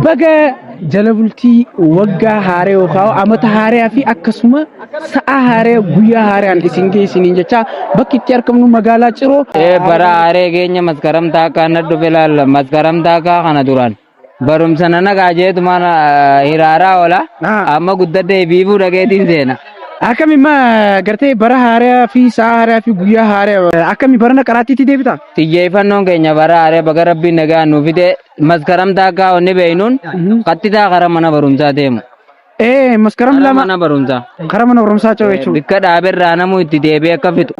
baga jalabultii waggaa haaree yookaan amata haaree fi akkasuma sa'a haaree guyyaa haareen isin geessiniin jecha bakki itti argamnu magaalaa Ciroo. Bara haaree keenya maskaramtaa kana dhufe laalla maskaramtaa kana duraan barumsa nana gaajeetumaan hiraaraa oola amma guddadee biifuu dhageetiin seena. Akkami gartee bara haaraa fi sa'a haaraa fi guyyaa haaraa akkami barana qaraatiitti deebita? Xiyyeeffannoon keenya bara haaree baga rabbiin nagaa nuuf fide maskaramtaa akka onni beeynuun qattitaa gara mana barumsaa deemu. Maskaram lama mana barumsaa. Kara mana barumsaa ce'u jechuudha. Bikka dhaaberraa namuu itti deebi'ee akka fixu.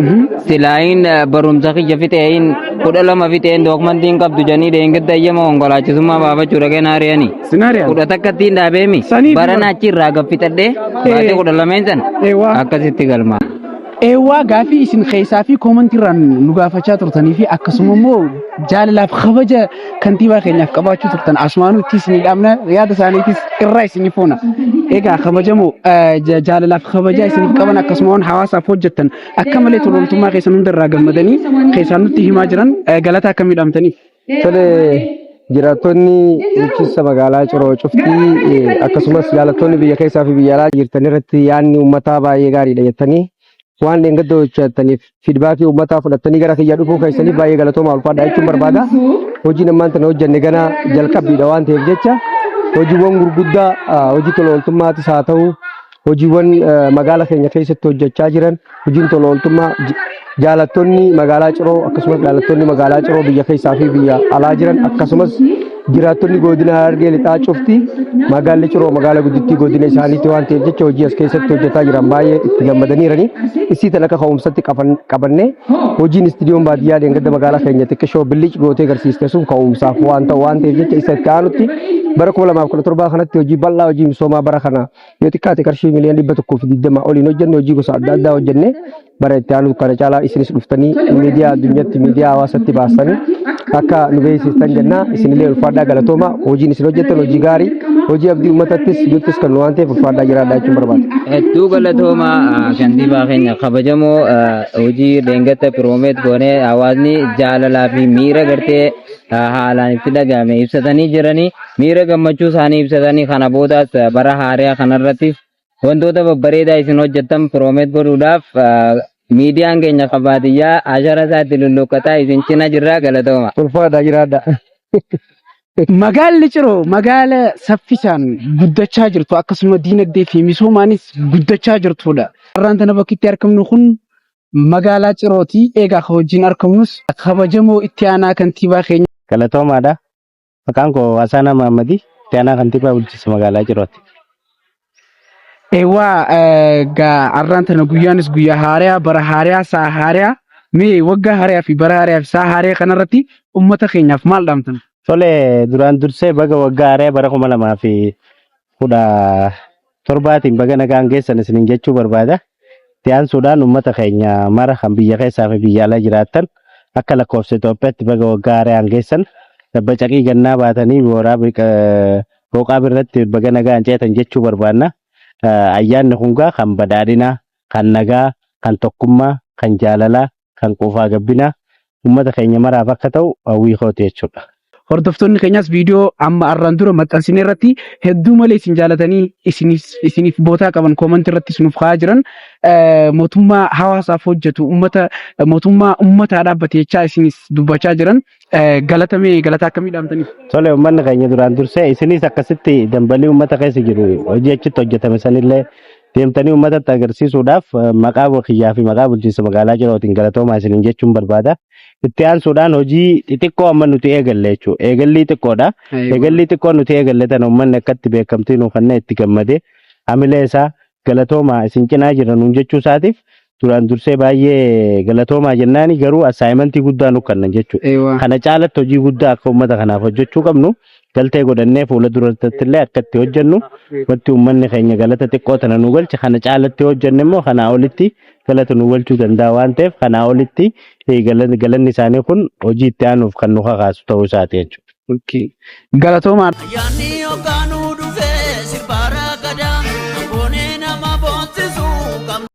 Silaayin barumsa kiyya fixeen 12 fixeen dookumantiin qabdu janii deengedda ayyama konkolaachisummaa baafachuu dhageen haariyanii. Sinaariyaa. 10 takka ittiin dhaabeemi. Barana achirraa gaffixadhee baatee 12 san akkasitti galmaa. Eewwaa gaafii isin keessaa fi koomantiirraan nu gaafachaa turtanii fi akkasuma immoo jaalalaaf kabaja kantiibaa keenyaaf qabaachuu turtan asumaanuu itti isinii dhaabna yaada isaaniitis irraa isinii foona. Egaa kabajamoo jaalalaaf kabajaa isiniif qaban akkasuma waan hawaasaaf hojjettan akka malee tololtummaa keessan hundarraa gammadanii keessaan nutti himaa jiran galata akkamii dhaamtaniif? Tole jiraattonni bulchiinsa magaalaa Ciroo cuftii akkasumas jaalattoonni biyya keessaa fi biyya alaa jirtan irratti yaadni uummataa baay'ee gaariidha jettanii waan dheengadda hojjetaniif fiidbaakii uummataa fudhattanii gara kiyya dhufuu keessaniif baay'ee galatoomaa ulfaadha jechuun barbaada. Hojiin ammaan tana hojjenne gana jalqabbiidha waan ta'eef jecha hojiiwwan gurguddaa hojii tola ooltummaatis haa ta'u hojiiwwan magaala keenya keessatti hojjechaa jiran hojiin tola ooltummaa jaalattoonni magaalaa Ciroo akkasumas jaalattoonni magaalaa Ciroo biyya keessaa fi biyya alaa jiran akkasumas jiraattonni godina Harargee lixaa cufti magaalli Ciroo magaala guddittii godina isaaniitti waan ta'eef jecha hojii as keessatti hojjetaa jiran baay'ee itti gammadaniirani. Isii tan akka ka'umsatti qabannee hojiin istiidiyoon baadiyyaa dheengadda magaalaa keenya xiqqishoo billichi gootee agarsiiste sun ka'umsaaf waan ta'eef jecha isa itti aanutti bara 2017 kanatti hojii bal'aa hojii misoomaa bara kana yoo xiqqaate qarshii miliyoona 120 oliin hojjenne hojii gosa adda addaa hojjenne bara itti aanu kana caalaa isinis dhuftanii miidiyaa addunyaatti miidiyaa hawaasatti baastanii akka nu beeksistan jenna isinillee ulfaadhaa galatooma hojiin isin hojjettan hojii gaarii hojii abdii uummatattis biyyoottis kan nu waan ta'eef ulfaadhaa jiraadhaa jechuun barbaada. Hedduu galatooma kantiibaa keenya kabajamoo hojii dheengatta piroomeet goonee hawaasni jaalalaa fi miira gartee haalaan itti dhagahame ibsatanii jiranii miira gammachuu isaanii ibsatanii kana boodaas bara haaraa kanarratti wantoota babbareedaa isin hojjettan piroomeet godhuudhaaf miidiyaan keenya qabaatiyyaa ashara isaatti lulluqqataa isin cina jirraa galatooma. Ulfaadhaa jiraadhaa. Magaalli Ciroo magaala saffisaan guddachaa jirtu akkasuma diinagdee fi misoomaanis guddachaa jirtudha. Har'aan tana bakki itti argamnu kun magaalaa Cirooti. Egaa hojiin argamus kabajamoo itti aanaa kantiibaa keenya. Galatoomaadha. Maqaan koo Hasaanaa Mahammadii itti aanaa kantiibaa bulchiinsa magaalaa Cirooti. Har'aan tana guyyaanis guyyaa haaraa bara haaraa sa'a haaraa mee waggaa haaraa fi bara haaraa fi sa'a haaraa kanarratti uummata keenyaaf maal dhaamtan? Tole duraan dursee baga waggaa haaraa bara 2017 baga nagaan geessan isiniin jechuu barbaada. Itti aansuudhaan uummata keenya mara kan biyya keessaa fi biyya alaa jiraattan akka lakkoofsa Itoophiyaatti baga waggaa haaraa geessan dabba caqii gannaa baatanii booqaa birratti baga nagaan ceetan jechuu barbaanna. Ayyaanni kungaa kan badhaadhinaa, kan nagaa, kan tokkummaa, kan jaalalaa, kan quufaa gabbinaa uummata keenya maraaf akka ta'u hawwii kooti jechuudha. Hordoftoonni keenyas viidiyoo amma arraan dura maxxansine irratti hedduu malee isin jaalatanii isiniif bootaa qaban koomantii irratti isinuuf kaa'aa jiran mootummaa hawaasaaf hojjetu mootummaa uummataa dhaabbate jechaa isinis dubbachaa jiran galata akkamii dhaamtaniif? Tole uummanni keenya duraan dursee isinis akkasitti dambalii uummata keessa jiru hojii achitti hojjetame sanillee deemtanii uummatatti agarsiisuudhaaf maqaa kiyyaa fi maqaa bulchiinsa magaalaa Cirootiin galatoomaa isiniin jechuun barbaada. Itti aansuudhaan hojii xixiqqoo amma nuti eegalle jechuudha. Eegallii xiqqoodha. Eegallii xiqqoo nuti eegalle tan uummanni akkatti beekamtii nuuf kennee itti gammadee hamilee isaa galatoomaa isin cinaa jiran jechuu isaatiif duraan dursee baay'ee galatoomaa jennaani garuu assaayimentii guddaa nu kennan jechuudha. Kana caalatti hojii guddaa akka uummata kanaaf hojjechuu qabnu galtee godhannee fuula duratti illee akkatti hojjennu wanti uummanni keenya galata xiqqoo tana nu galche kana caalatti hojjenne immoo kanaa olitti galata nu galchuu danda'a waan ta'eef kanaa olitti galanni isaanii kun hojii itti aanuuf kan nu kakaasu ta'uu isaati jechuudha. Galatoomaa.